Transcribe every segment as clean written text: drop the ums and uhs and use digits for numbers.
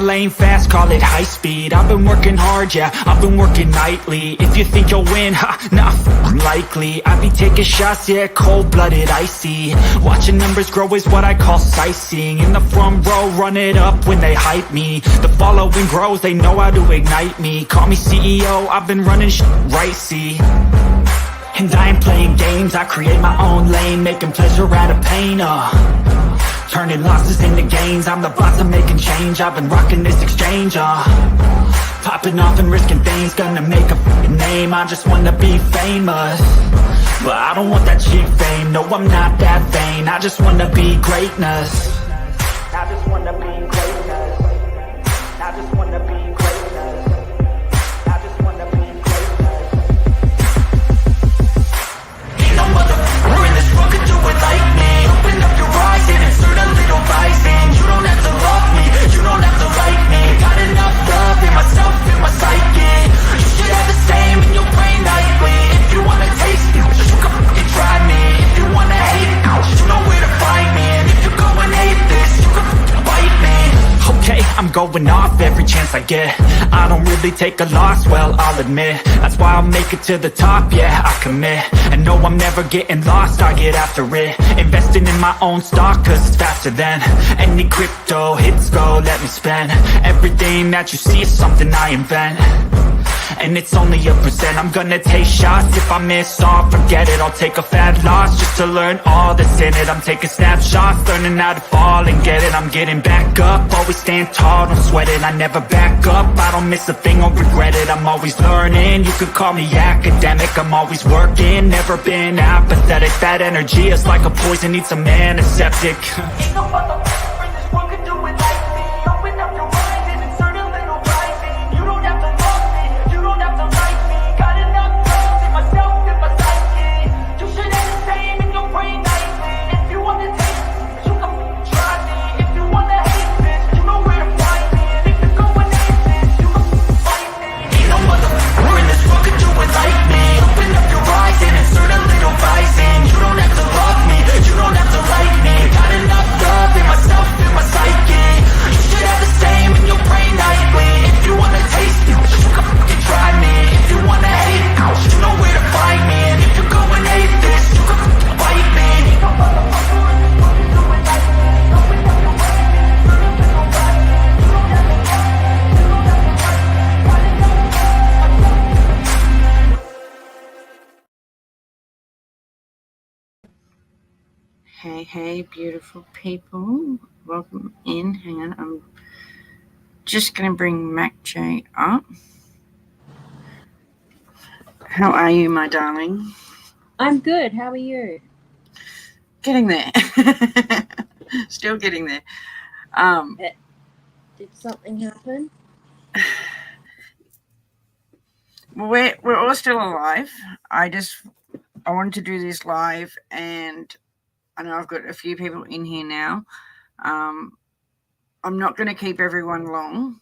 lane fast, call it high speed. I've been working hard, yeah, I've been working nightly. If you think you'll win, nah, unlikely. I be taking shots, yeah, cold-blooded, icy. Watching numbers grow is what I call sightseeing. In the front row, run it up when they hype me. The following grows, they know how to ignite me. Call me CEO, I've been running shit right, see. And I ain't playing games, I create my own lane, making pleasure out of pain, turning losses into gains, I'm the boss, I'm making change. I've been rocking this exchange, popping off and risking things, gonna make a f***ing name. I just wanna be famous, but I don't want that cheap fame. No, I'm not that vain, I just wanna be greatness. I just wanna be greatness. I just wanna be greatness. I just wanna be greatness. Ain't no motherfucker in this world could do it like me. Open up your eyes and insert a little rising. You don't have to love me, you don't have to like me. Got enough love in myself, in my psyche. You should have the same in your brain nightly. If you wanna taste it, you can fucking try me. If you wanna hate it, you know where to find me. And if you go and hate this, you can fucking bite me. Okay, I'm going off every chance I get. I don't really take a loss, well, I'll admit. That's why I'll make it to the top, yeah, I commit. And no, I'm never getting lost, I get after it. Investing in my own stock, cause it's faster than any crypto hits go, let me spend. Everything that you see is something I invent, and it's only a percent. I'm gonna take shots, if I miss all, forget it. I'll take a fat loss just to learn all that's in it. I'm taking snapshots, learning how to fall and get it. I'm getting back up, always stand tall, don't sweat it. I never back up, I don't miss a thing or regret it. I'm always learning, you could call me academic. I'm always working, never been apathetic. That energy is like a poison, needs some antiseptic. Ain't no motherfucker in this world could do it like me. Open up your mind and insert a little rising. You don't have to love me, you don't have to like me. Got enough love in myself, in my psyche. You should have the same in your brain nightly. If you wanna taste this, you can try me. If you wanna hate this, you know where to find me. And if you go and hate this, you can fight me. Ain't no motherfucker in this world could do it like me. Open up your eyes and insert a little rising. You don't have to love me, you don't have to like me. Got enough love in myself, in my psyche. You should have the same in your brain nightly. If you wanna taste it, you can fucking try me. If you wanna hate it, you know where to find me. And if you go and hate this, you can fucking fight me. Ain't no motherfucker in this world can do it like me. Open up your eyes and insert a little rising. You don't have to love me, you don't have to like me. Got enough love. Hey, beautiful people. Welcome in. Hang on, I'm just going to bring Mac J up. How are you, my darling? I'm good. How are you? Getting there. Still getting there. Did something happen? We're all still alive. I wanted to do this live, and I know I've got a few people in here now. I'm not going to keep everyone long,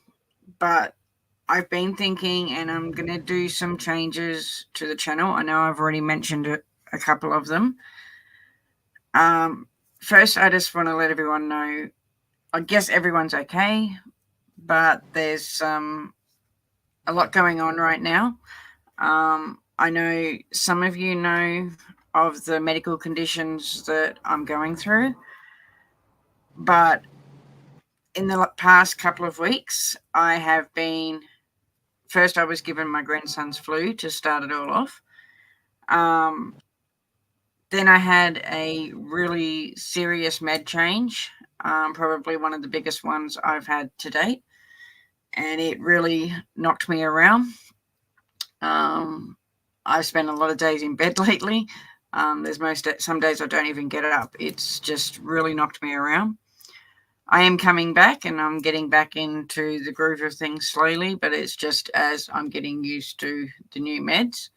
but I've been thinking, and I'm going to do some changes to the channel. I know I've already mentioned a couple of them. First, I just want to let everyone know, I guess everyone's okay, but there's a lot going on right now. I know some of you know of the medical conditions that I'm going through, but in the past couple of weeks, I have been, first I was given my grandson's flu to start it all off. Then I had a really serious med change, probably one of the biggest ones I've had to date, and it really knocked me around. I've spent a lot of days in bed lately. Some days I don't even get up. It's just really knocked me around. I am coming back, and I'm getting back into the groove of things slowly, but it's just as I'm getting used to the new meds.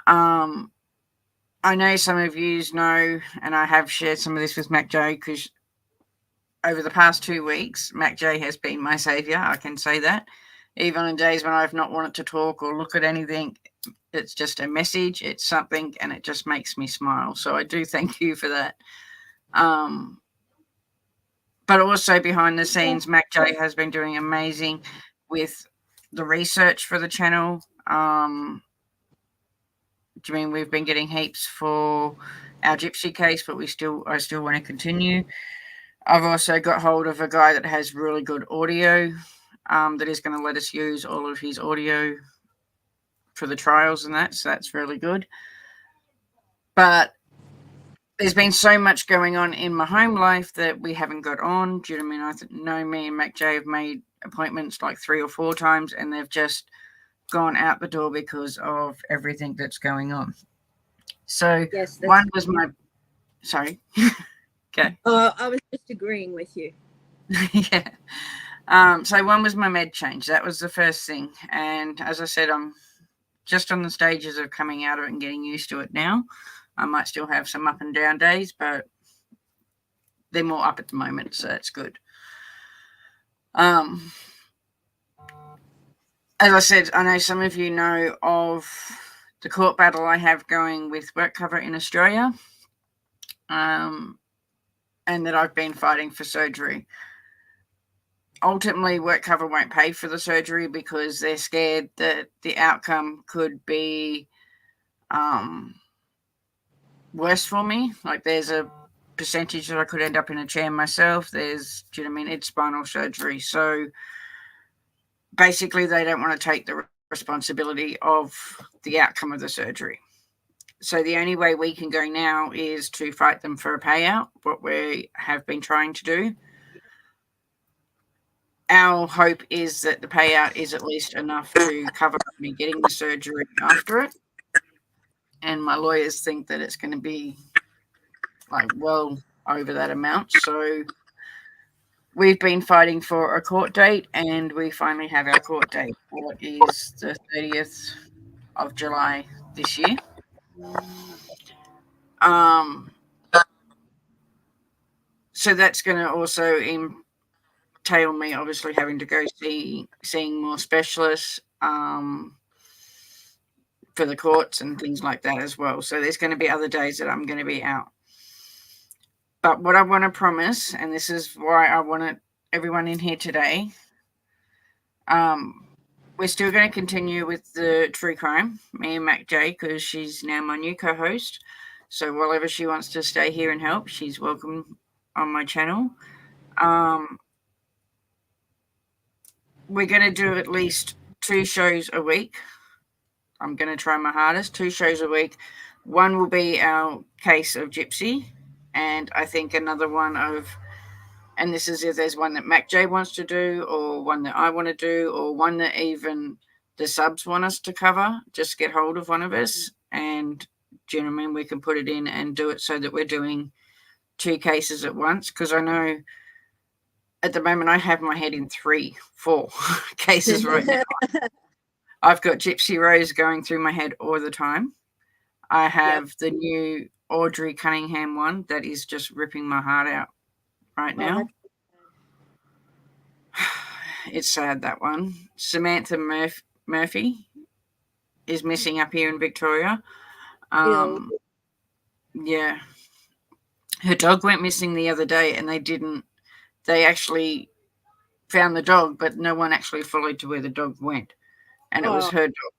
I know some of you know, and I have shared some of this with Mac J, because over the past 2 weeks, Mac J has been my savior. I can say that. Even on days when I've not wanted to talk or look at anything, it's just a message, it's something, and it just makes me smile. So I do thank you for that. But also behind the scenes, Mac J has been doing amazing with the research for the channel. Do you mean we've been getting heaps for our gypsy case, but I still want to continue. I've also got hold of a guy that has really good audio, that is going to let us use all of his audio for the trials and that, so that's really good. But there's been so much going on in my home life that we haven't got on. Do you know what I mean? I know me and Mac J have made appointments like 3 or 4 times, and they've just gone out the door because of everything that's going on. So Yes. one was my, sorry. Okay. I was just agreeing with you. Yeah. So one was my med change. That was the first thing. And as I said, I'm just on the stages of coming out of it and getting used to it now. I might still have some up and down days, but they're more up at the moment, so that's good. As I said, I know some of you know of the court battle I have going with WorkCover in Australia, and that I've been fighting for surgery. Ultimately, WorkCover won't pay for the surgery because they're scared that the outcome could be worse for me. Like, there's a percentage that I could end up in a chair myself. Do you know what I mean? It's spinal surgery. So basically, they don't want to take the responsibility of the outcome of the surgery. So the only way we can go now is to fight them for a payout, what we have been trying to do. Our hope is that the payout is at least enough to cover me getting the surgery after it. And my lawyers think that it's going to be like well over that amount. So we've been fighting for a court date, and we finally have our court date. What is the 30th of July this year? So that's going to also entail me obviously having to go seeing more specialists for the courts and things like that as well. So there's going to be other days that I'm going to be out. But what I want to promise, and this is why I wanted everyone in here today, we're still going to continue with the true crime, me and Mac J, because she's now my new co-host. So whenever she wants to stay here and help, she's welcome on my channel. We're going to do at least 2 shows a week. I'm going to try my hardest. 2 shows a week. One will be our case of Gypsy, and I think another one of, and this is if there's one that Mac J wants to do, or one that I want to do, or one that even the subs want us to cover. Just get hold of one of us, and do you know what I mean? We can put it in and do it so that we're doing 2 cases at once, because I know at the moment I have my head in 3, 4 cases right now. I've got Gypsy Rose going through my head all the time. I have the new Audrey Cunningham one that is just ripping my heart out right now. It's sad, that one. Samantha Murphy is missing up here in Victoria. Yeah. Her dog went missing the other day, and they actually found the dog, but no one actually followed to where the dog went. And it was her dog.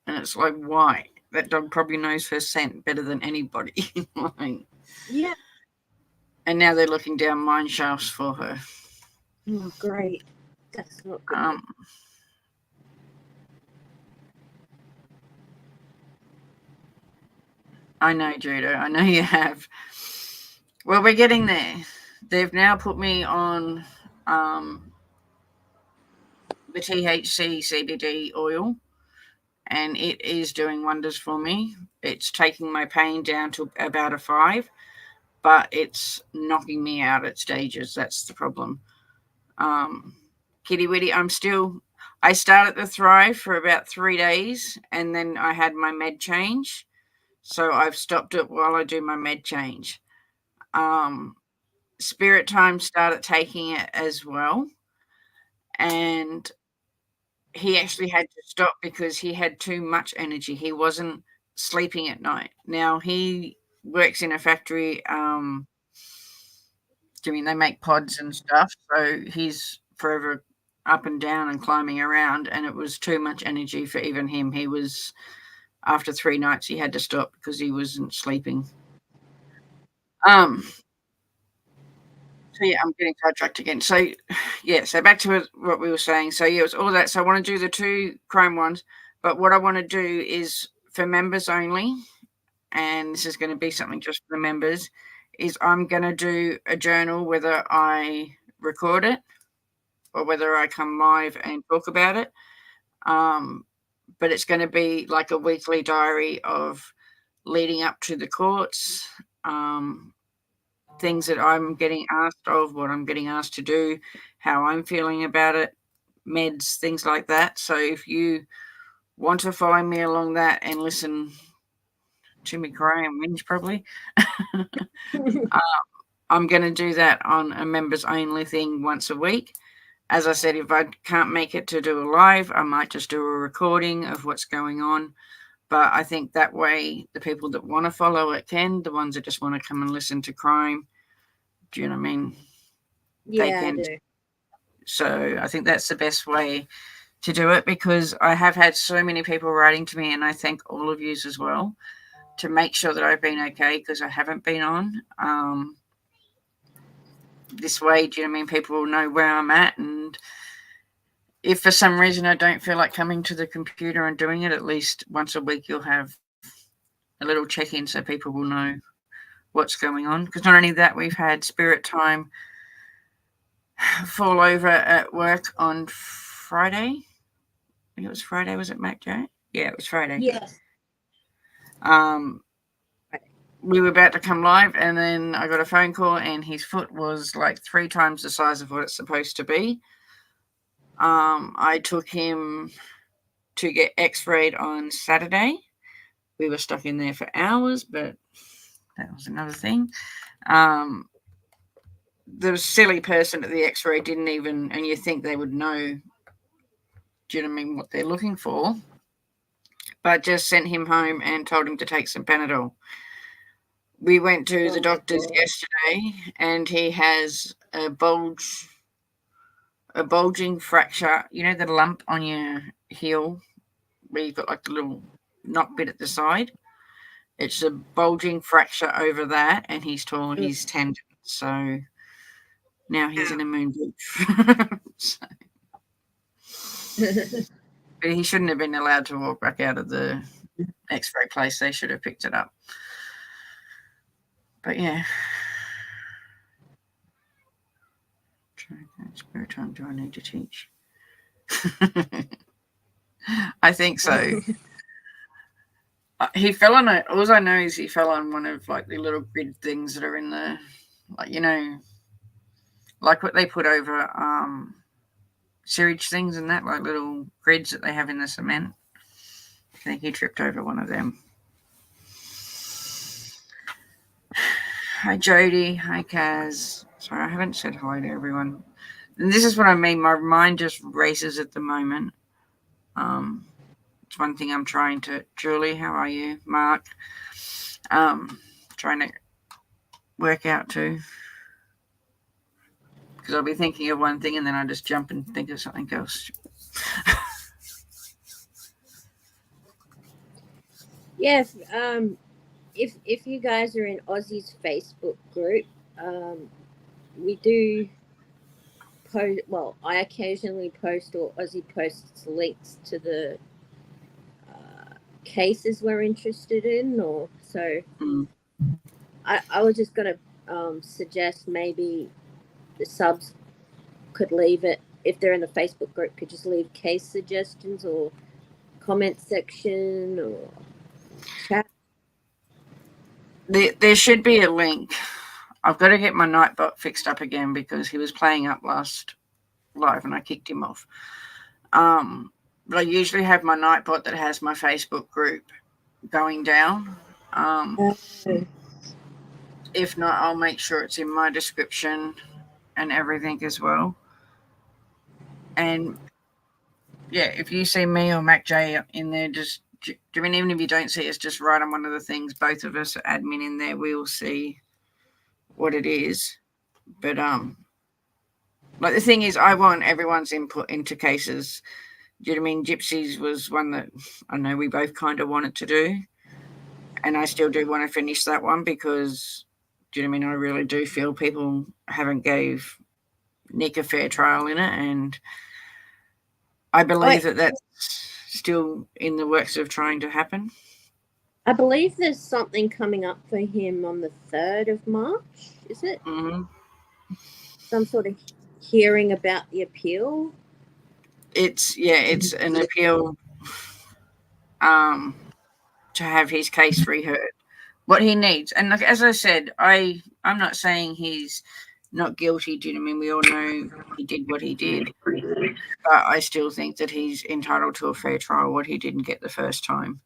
And it's like, why? That dog probably knows her scent better than anybody. Like, Yeah. And now they're looking down mine shafts for her. Oh, great. That's not good. I know, Judo. I know you have. Well, we're getting there. They've now put me on the THC CBD oil, and it is doing wonders for me. It's taking my pain down to about a 5, but it's knocking me out at stages. That's the problem. Kitty Witty, I started the Thrive for about 3 days, and then I had my med change. So I've stopped it while I do my med change. Spirit Time started taking it as well. And he actually had to stop because he had too much energy. He wasn't sleeping at night. Now, he works in a factory I mean, they make pods and stuff, so he's forever up and down and climbing around, and it was too much energy for even him. He was, after 3 nights, he had to stop because he wasn't sleeping. So yeah, I'm getting sidetracked again. So yeah, so back to what we were saying. So yeah, it was all that. So I want to do the 2 Chrome ones, but what I want to do is for members only, and this is going to be something just for the members, is I'm going to do a journal whether I record it or whether I come live and talk about it. But it's going to be like a weekly diary of leading up to the courts, things that I'm getting asked of, what I'm getting asked to do, how I'm feeling about it, meds, things like that. So if you want to follow me along that and listen to me cry and whinge probably, I'm going to do that on a members only thing once a week. As I said, if I can't make it to do a live, I might just do a recording of what's going on. But I think that way the people that want to follow it can, the ones that just want to come and listen to crime, do you know what I mean? Yeah, I do. So I think that's the best way to do it, because I have had so many people writing to me, and I thank all of you as well, to make sure that I've been okay, because I haven't been on. This way, do you know what I mean? People will know where I'm at, and if for some reason I don't feel like coming to the computer and doing it, at least once a week you'll have a little check-in so people will know what's going on. Because not only that, we've had Spirit Time fall over at work on Friday. I think it was Friday, was it, Mac J? Yeah, it was Friday. Yes. We were about to come live, and then I got a phone call, and his foot was like 3 times the size of what it's supposed to be. I took him to get x-rayed on Saturday. We were stuck in there for hours, but that was another thing. The silly person at the x-ray didn't even, and you think they would know, do you know what I mean, what they're looking for, but just sent him home and told him to take some Panadol. We went to the doctor's yesterday, and he has a bulging fracture. You know the lump on your heel where you've got like the little knock bit at the side? It's a bulging fracture over that, and he's torn his tendon. So now he's in a moon boot. But he shouldn't have been allowed to walk back out of the x-ray place. They should have picked it up. But yeah. Spirit time, do I need to teach? I think so. He fell on it. All I know is he fell on one of like the little grid things that are in the, like, you know, like what they put over sewage things and that, like little grids that they have in the cement. I think he tripped over one of them. Hi Jody, hi Kaz. Sorry, I haven't said hi to everyone. And this is what I mean. My mind just races at the moment. It's one thing I'm trying to. Julie, how are you? Mark, trying to work out too. Because I'll be thinking of one thing and then I just jump and think of something else. Yes. If you guys are in Aussie's Facebook group, we do post. Well, I occasionally post, or Aussie posts links to the cases we're interested in, or so. I was just gonna suggest maybe the subs could leave it, if they're in the Facebook group, could just leave case suggestions or comment section or chat. There should be a link. I've got to get my Nightbot fixed up again because he was playing up last live and I kicked him off. But I usually have my Nightbot that has my Facebook group going down. If not, I'll make sure it's in my description and everything as well. And yeah, if you see me or Mac J in there, just, I mean, even if you don't see us, just write on one of the things. Both of us are admin in there. We'll see what it is. But like the thing is, I want everyone's input into cases. Do you know what I mean? Gypsies was one that I know we both kind of wanted to do, and I still do want to finish that one because, do you know what I mean? I really do feel people haven't gave Nick a fair trial in it, and I believe that that's still in the works of trying to happen. I believe there's something coming up for him on the 3rd of March, is it? Mm-hmm. Some sort of hearing about the appeal. It's an appeal to have his case reheard. What he needs, and like as I said, I'm not saying he's not guilty. Do you know what I mean? We all know he did what he did, but I still think that he's entitled to a fair trial. What he didn't get the first time.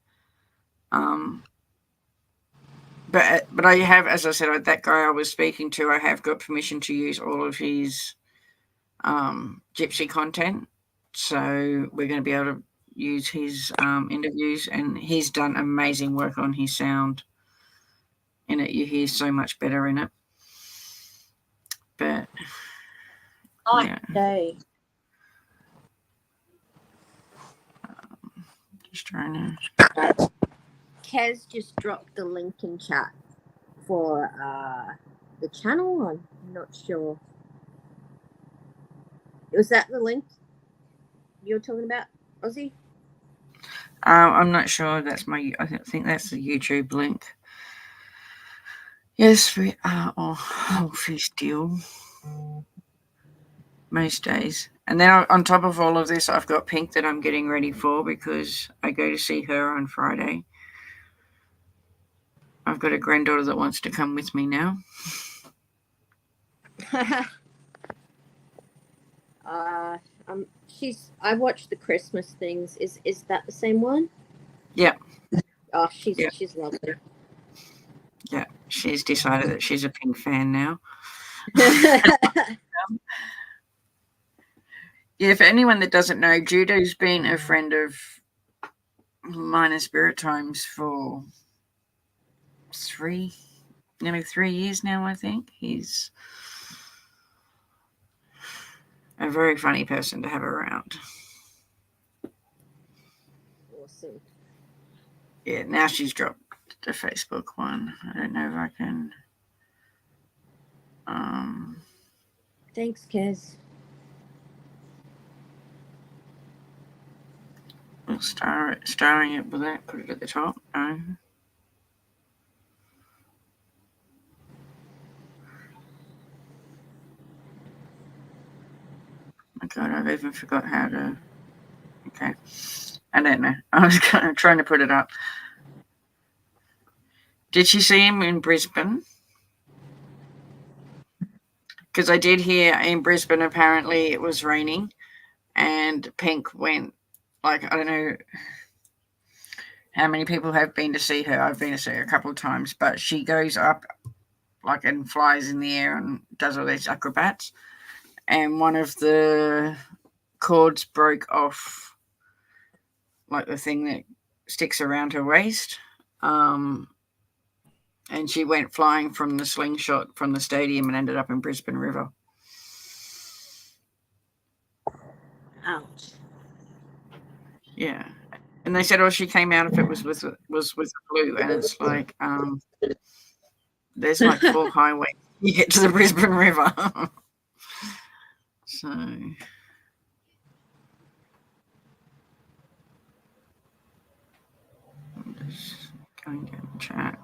But I have, as I said, that guy I was speaking to, I have got permission to use all of his Gypsy content. So we're going to be able to use his interviews, and he's done amazing work on his sound in it. You hear so much better in it. But yeah. Just trying to. Kez just dropped the link in chat for the channel. I'm not sure. Was that the link you were talking about, Ozzy? I'm not sure. That's I think that's the YouTube link. Yes, we are all fish deal most days. And then on top of all of this, I've got Pink that I'm getting ready for because I go to see her on Friday. I've got a granddaughter that wants to come with me now. I watched the Christmas things. Is that the same one? Yeah. Oh, she's lovely. Yeah, she's decided that she's a Pink fan now. Yeah, for anyone that doesn't know, Judo's been a friend of mine and Spirit Times for nearly 3 years now, I think. He's a very funny person to have around. Awesome. Yeah, now she's dropped the Facebook one. I don't know if I can. Thanks, Kez. We'll starring it with that. Put it at the top. No. Oh God, I've even forgot how to. Okay, I don't know. I was kind of trying to put it up. Did she see him in Brisbane? Because I did hear in Brisbane apparently it was raining, and Pink went. Like, I don't know how many people have been to see her. I've been to see her a couple of times, but she goes up like and flies in the air and does all these acrobats. And one of the cords broke off, like the thing that sticks around her waist. And she went flying from the slingshot from the stadium and ended up in Brisbane River. Ouch. Yeah. And they said, oh, she came out if it was with the flu. And it's like, there's like 4 highways you get to the Brisbane River. So I'm just going to chat.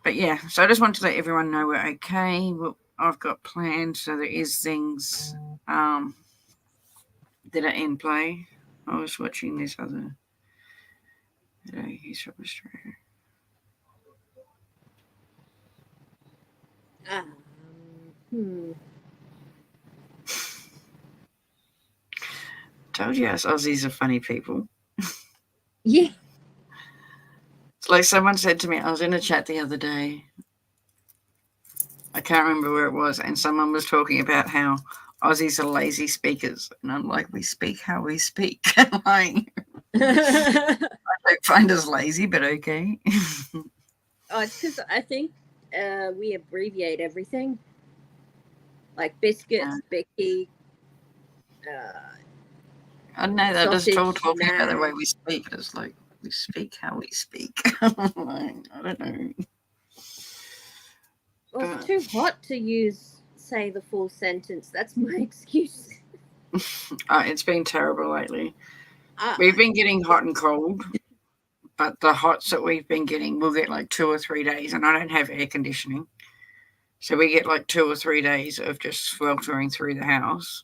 But yeah, so I just wanted to let everyone know we're okay. I've got plans, so there is things that are in play. I was watching this other video. He's from Australia. Told you us Aussies are funny people. Yeah. It's like someone said to me, I was in a chat the other day. I can't remember where it was, and someone was talking about how Aussies are lazy speakers. And I'm like, we speak how we speak. Like, I don't find us lazy, but okay. Oh, it's because I think we abbreviate everything. like biscuits, Becky. I know they're just all Sausage, talking about the way mash. we speak. It's like we speak how we speak. I don't know. Well, it's too hot to say the full sentence. That's my excuse. It's been terrible lately. We've been getting hot and cold, but the hots that we've been getting, we'll get like 2 or 3 days, and I don't have air conditioning. So we get like 2 or 3 days of just sweltering through the house.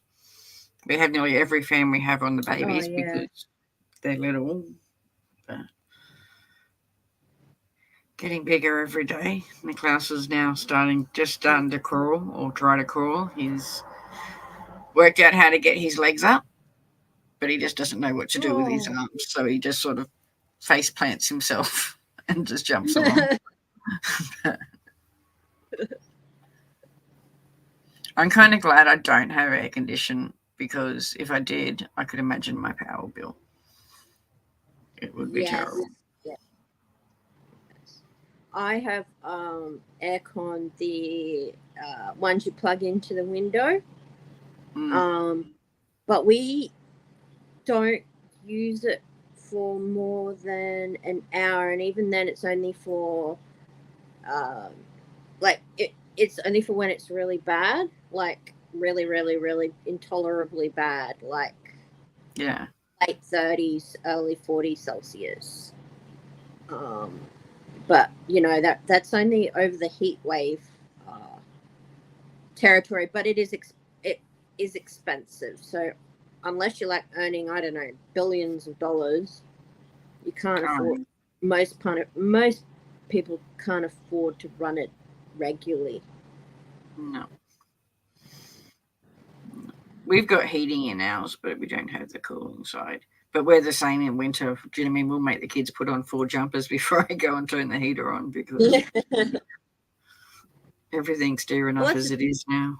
We have nearly every fan we have on the babies because they're little. But getting bigger every day. Niklaus is now starting to crawl or try to crawl. He's worked out how to get his legs up, but he just doesn't know what to do with his arms. So he just sort of face plants himself and just jumps along. I'm kind of glad I don't have air condition, because if I did, I could imagine my power bill. It would be terrible. Yeah. I have aircon, the ones you plug into the window. But we don't use it for more than an hour, and even then it's only for it's only for when it's really bad, like really, really, really intolerably bad, like late 30s, early 40s Celsius. But that's only over the heat wave territory, but it is expensive. So unless you're like earning, I don't know, billions of dollars, you can't afford. Most people can't afford to run it regularly. No. We've got heating in ours, but we don't have the cooling side. But we're the same in winter. Do you know what I mean? We'll make the kids put on 4 jumpers before I go and turn the heater on, because everything's dear enough as it is now.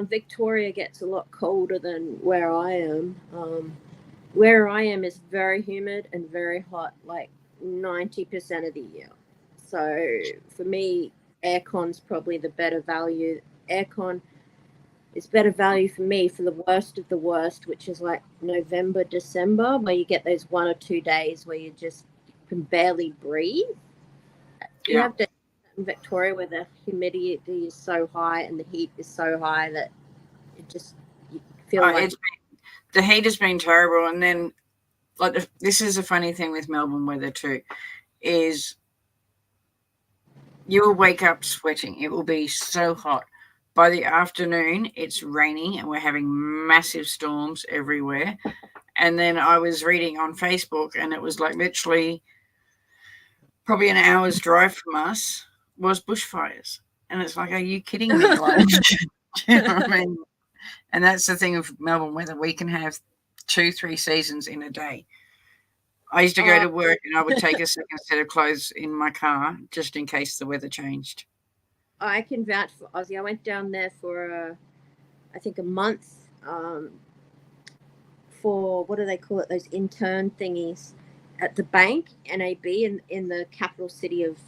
Victoria gets a lot colder than where I am. Where I am is very humid and very hot, like 90% of the year. So for me, aircon's probably the better value. Aircon is better value for me for the worst of the worst, which is like November, December, where you get those 1 or 2 days where you just can barely breathe. You have to in Victoria, where the humidity is so high and the heat is so high that it just you feel like the heat has been terrible. And then this is a funny thing with Melbourne weather too, is you will wake up sweating. It will be so hot. By the afternoon, it's raining and we're having massive storms everywhere. And then I was reading on Facebook, and it was like literally probably an hour's drive from us was bushfires. And it's like, are you kidding me? Like, you know what I mean? And that's the thing of Melbourne weather. We can have 2-3 seasons in a day. I used to go to work and I would take a second set of clothes in my car just in case the weather changed. I can vouch for Aussie. I went down there for, I think, a month for, what do they call it, those intern thingies at the bank, NAB, in the capital city of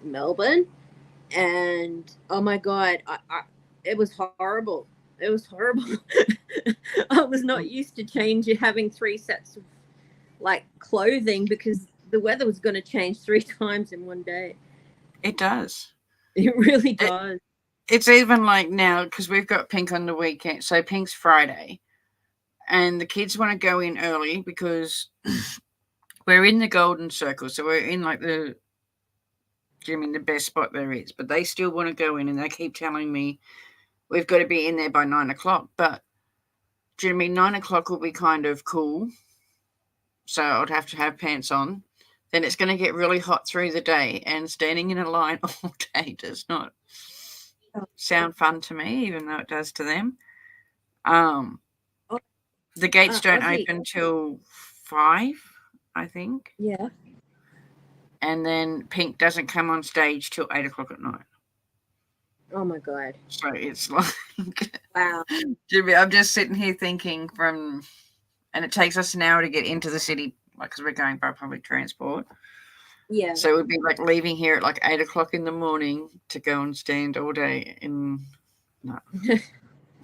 Melbourne. And, oh, my God, it was horrible. It was horrible. I was not used to having 3 sets of, like, clothing, because the weather was going to change 3 times in one day. It does. It really does. It's even like now, because we've got Pink on the weekend. So Pink's Friday. And the kids want to go in early because we're in the golden circle. So we're in like the best spot there is. But they still want to go in, and they keep telling me we've got to be in there by 9 o'clock. But do you know what I mean? 9 o'clock will be kind of cool. So I'd have to have pants on. Then it's going to get really hot through the day, and standing in a line all day does not sound fun to me, even though it does to them. The gates don't open till 5, I think. Yeah. And then Pink doesn't come on stage till 8 o'clock at night. Oh my God. So it's like, wow. I'm just sitting here thinking and it takes us an hour to get into the city, like, because we're going by public transport. Yeah. So it would be like leaving here at like 8 o'clock in the morning to go and stand all day in. No.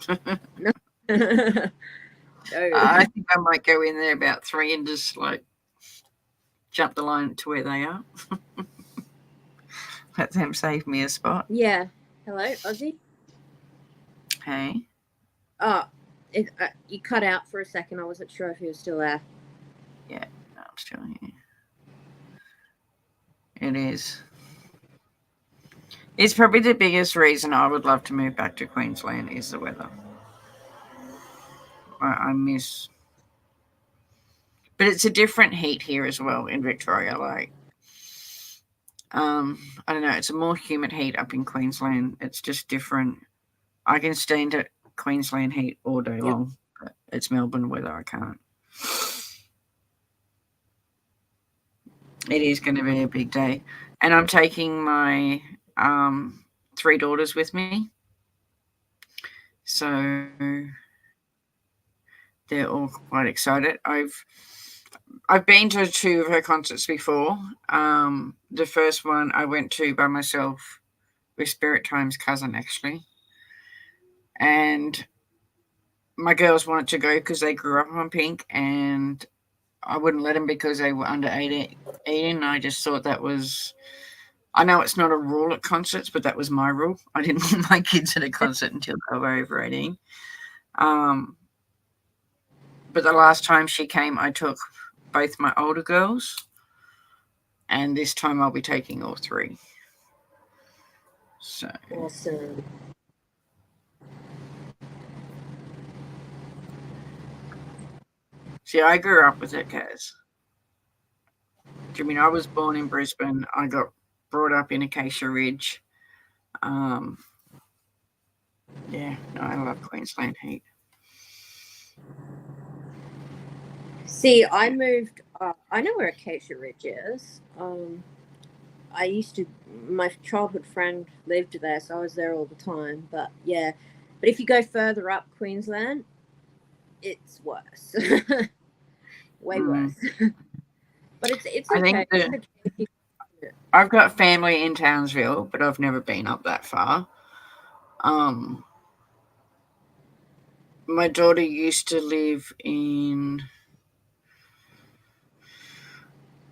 No. No. I think I might go in there about 3 and just like jump the line to where they are. Let them save me a spot. Yeah. Hello, Ozzy. Hey. Oh, you cut out for a second. I wasn't sure if you were still there. Yeah, no, I'm still here. It is. It's probably the biggest reason I would love to move back to Queensland is the weather. I miss. But it's a different heat here as well in Victoria. Like, I don't know. It's a more humid heat up in Queensland. It's just different. I can stand at Queensland heat all day long. But it's Melbourne weather. I can't. It is going to be a big day, and I'm taking my 3 daughters with me. So they're all quite excited. I've been to 2 of her concerts before. The first one I went to by myself with Spirit Time's cousin, actually. And my girls wanted to go because they grew up on Pink, and I wouldn't let them because they were under 18. I just thought that was... I know it's not a rule at concerts, but that was my rule. I didn't want my kids at a concert until they were over 18. But the last time she came, I took both my older girls, and this time I'll be taking all 3. So Awesome. see, I grew up with it, Kaz. I mean, I was born in Brisbane. I got brought up in Acacia Ridge. Yeah, no, I love Queensland heat. See, I moved. I know where Acacia Ridge is. I used to. My childhood friend lived there, so I was there all the time. But yeah, but if you go further up Queensland, it's worse. Way worse. But it's I okay. think I've got family in Townsville, but I've never been up that far. My daughter used to live in...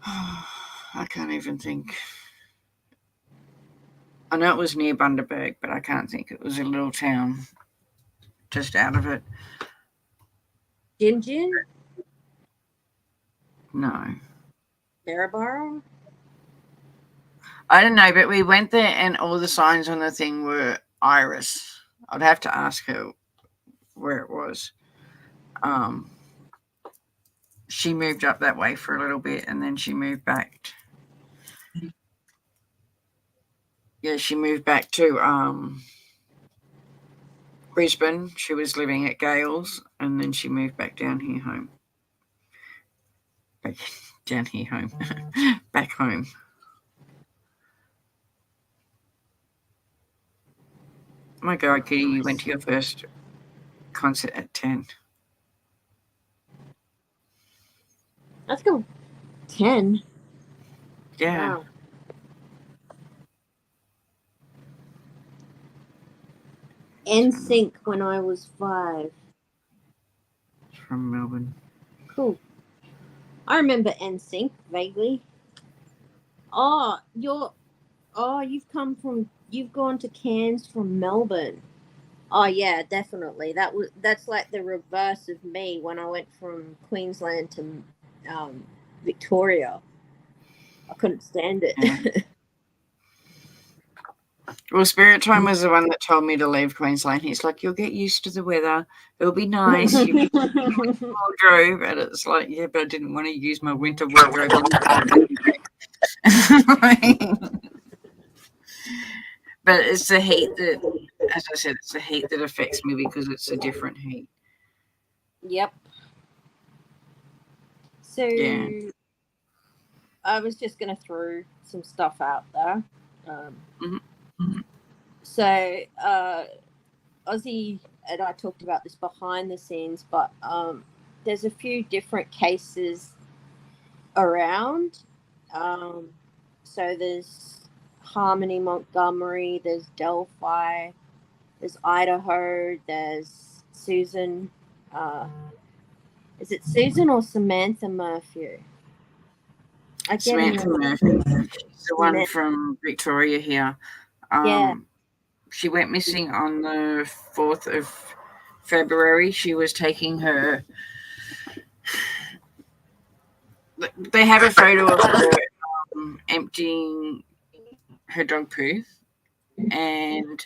I can't even think. I know it was near Bundaberg, but I can't think. It was a little town just out of it. Gin? No. Maryborough? I don't know, but we went there and all the signs on the thing were Iris. I'd have to ask her where it was. She moved up that way for a little bit and then she moved back. Yeah, she moved back to Brisbane. She was living at Gales and then she moved back down here home. Back down here home. Back home. Oh my God, Kitty, you went to your first concert at 10. Let's go. 10. Yeah. Wow. NSYNC when I was 5. From Melbourne. Cool. I remember NSYNC vaguely. You've gone to Cairns from Melbourne. Oh yeah, definitely. That's like the reverse of me when I went from Queensland to Victoria. I couldn't stand it. Yeah. Well, Spirit Time was the one that told me to leave Queensland. He's like, you'll get used to the weather. It'll be nice. You wardrobe. And it's like, yeah, but I didn't want to use my winter wardrobe. But it's the heat that, as I said, it's the heat that affects me because it's a different heat. Yep. So Yeah. I was just going to throw some stuff out there. So Ozzy and I talked about this behind the scenes, but there's a few different cases around. So there's Harmony, Montgomery, there's Delphi, there's Idaho, there's Susan. Is it Susan or Samantha Murphy? I get Samantha Murphy, she's the one from Victoria here. Yeah. She went missing on the 4th of February. She was taking her. They have a photo of her emptying her dog poo, and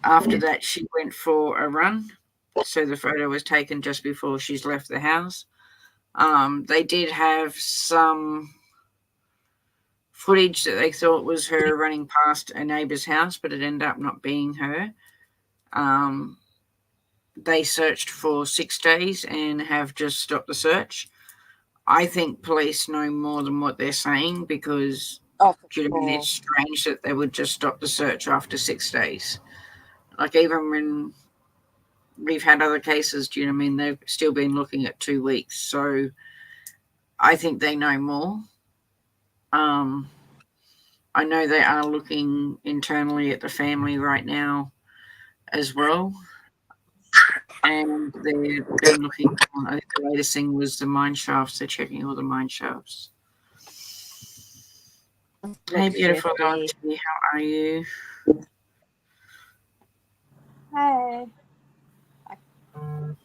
after that she went for a run. So the photo was taken just before she's left the house. They did have some footage that they thought was her running past a neighbour's house, but it ended up not being her. They searched for 6 days and have just stopped the search. I think police know more than what they're saying, because it's strange that they would just stop the search after 6 days. Like, even when we've had other cases, do you know what I mean? They've still been looking at 2 weeks. So I think they know more. I know they are looking internally at the family right now as well. And they're looking, I think the latest thing was the mine shafts. They're checking all the mine shafts. Hey, beautiful Auntie, how are you? Hi. I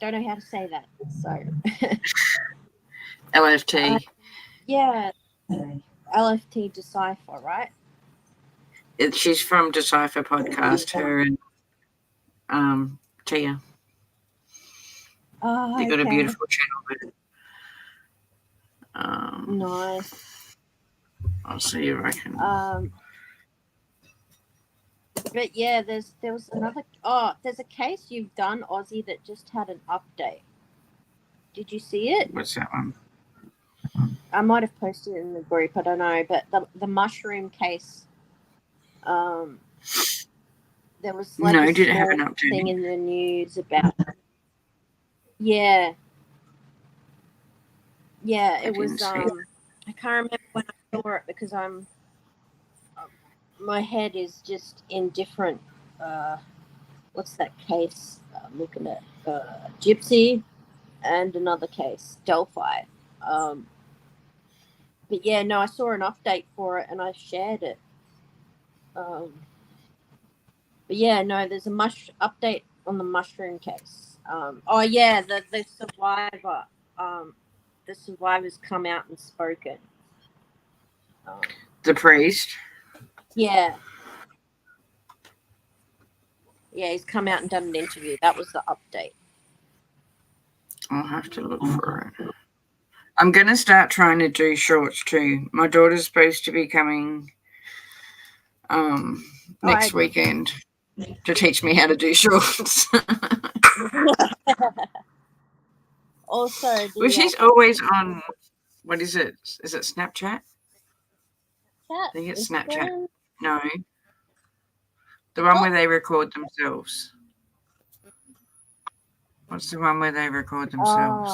don't know how to say that, so. LFT. Yeah. LFT Decipher, right? She's from Decipher podcast, her and Tia. Oh, They got a beautiful channel with nice. I'll see if I can. But yeah, there was another. There's a case you've done, Aussie, that just had an update. Did you see it? What's that one? I might have posted it in the group. I don't know, but the mushroom case. There was like a did it have an update thing in the news about. Yeah. Yeah, it was. I can't remember when I saw it because my head is just in different. What's that case? I'm looking at Gypsy, and another case, Delphi. But yeah, no, I saw an update for it and I shared it. But yeah, no, there's a update on the mushroom case. The survivor. The survivor's come out and spoken. The priest. Yeah. Yeah, he's come out and done an interview. That was the update. I'll have to look for it. I'm going to start trying to do shorts too. My daughter's supposed to be coming next weekend to teach me how to do shorts. Also, well, she's always on, what is it? Is it Snapchat? I think it's Snapchat. No. The one where they record themselves. What's the one where they record themselves?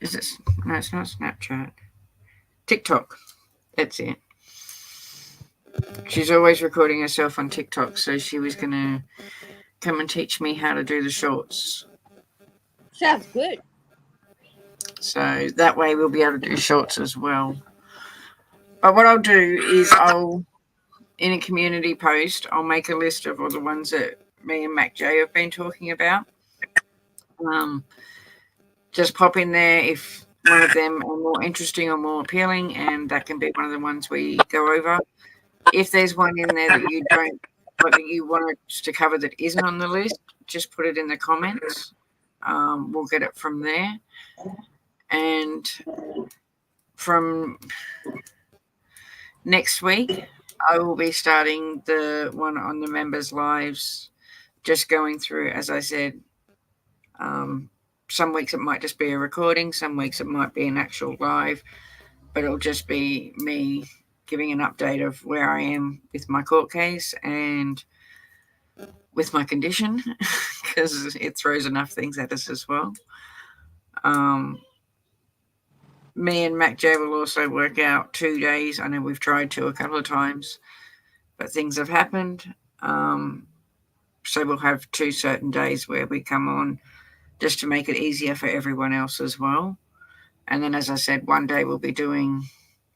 Is it? No, it's not Snapchat. TikTok. That's it. She's always recording herself on TikTok, so she was going to come and teach me how to do the shorts. Sounds good. So that way we'll be able to do shorts as well. But what I'll do is in a community post, I'll make a list of all the ones that me and Mac J have been talking about. Just pop in there if one of them are more interesting or more appealing, and that can be one of the ones we go over. If there's one in there that you don't, like, that you want us to cover that isn't on the list, just put it in the comments. We'll get it from there. And from next week, I will be starting the one on the members' lives, just going through, as I said, some weeks it might just be a recording, some weeks it might be an actual live, but it'll just be me giving an update of where I am with my court case and with my condition because it throws enough things at us as well. Me and Mac J will also work out 2 days. I know we've tried to a couple of times, but things have happened. So we'll have 2 certain days where we come on just to make it easier for everyone else as well. And then, as I said, one day we'll be doing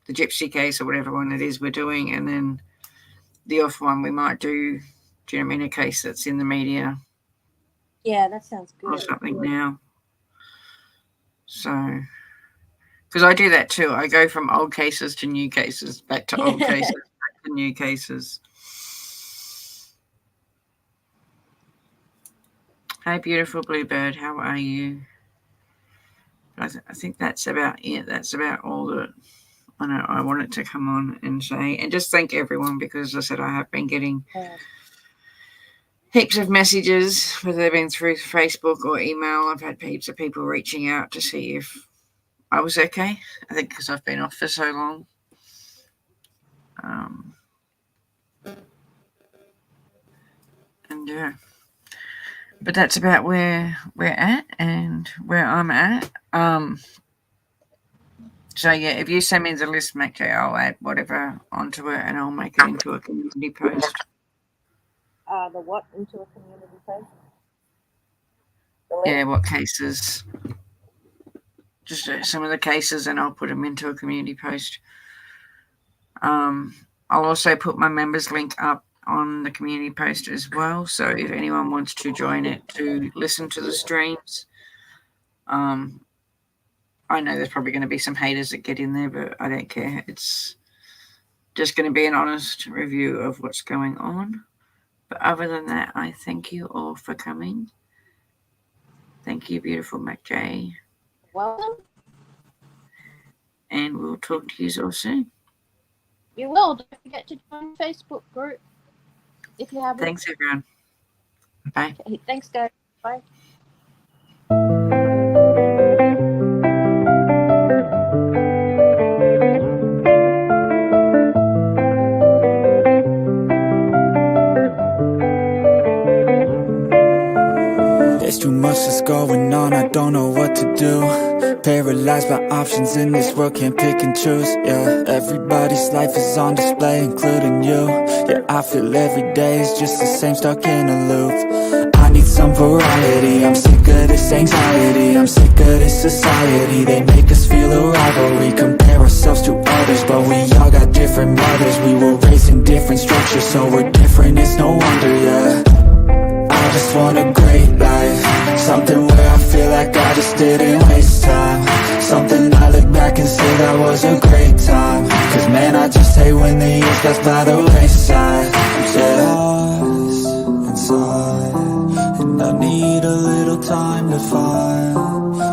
the Gypsy case or whatever one it is we're doing. And then the off one we might do, do you know what I mean, a case that's in the media. Yeah, that sounds good. Or something now. So, because I do that too. I go from old cases to new cases, back to old cases, back to new cases. Hey, beautiful bluebird, how are you? I think that's about it. That's about all that I wanted to come on and say. And just thank everyone, because as I said, I have been getting heaps of messages, whether they've been through Facebook or email. I've had heaps of people reaching out to see if I was okay. I think because I've been off for so long. And yeah. But that's about where we're at and where I'm at. So yeah, if you send me the list, Mac J, I'll add whatever onto it and I'll make it into a community post. The what into a community post? Yeah, what cases? Just some of the cases, and I'll put them into a community post. I'll also put my members link up on the community post as well. So if anyone wants to join it to listen to the streams, I know there's probably going to be some haters that get in there, but I don't care. It's just going to be an honest review of what's going on. But other than that, I thank you all for coming. Thank you, beautiful Mac J. Welcome. And we'll talk to you all soon. You will. Don't forget to join the Facebook group if you haven't. Thanks, everyone. Bye. Okay, thanks, guys. Bye. There's too much that's going on, I don't know what to do. Paralyzed by options in this world, can't pick and choose. Yeah, everybody's life is on display, including you. Yeah, I feel every day is just the same, stuck in a loop. I need some variety, I'm sick of this anxiety. I'm sick of this society, they make us feel a rivalry. Compare ourselves to others, but we all got different mothers. We were raised in different structures, so we're different, it's no wonder, yeah. I just want a great life, something where I feel like I just didn't waste time. Something I look back and say that was a great time. Cause man, I just hate when the years pass by the wayside. I'm lost inside, and I need a little time to find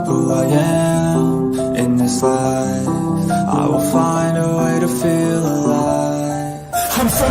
who I am in this life. I will find a way to feel alive. I'm so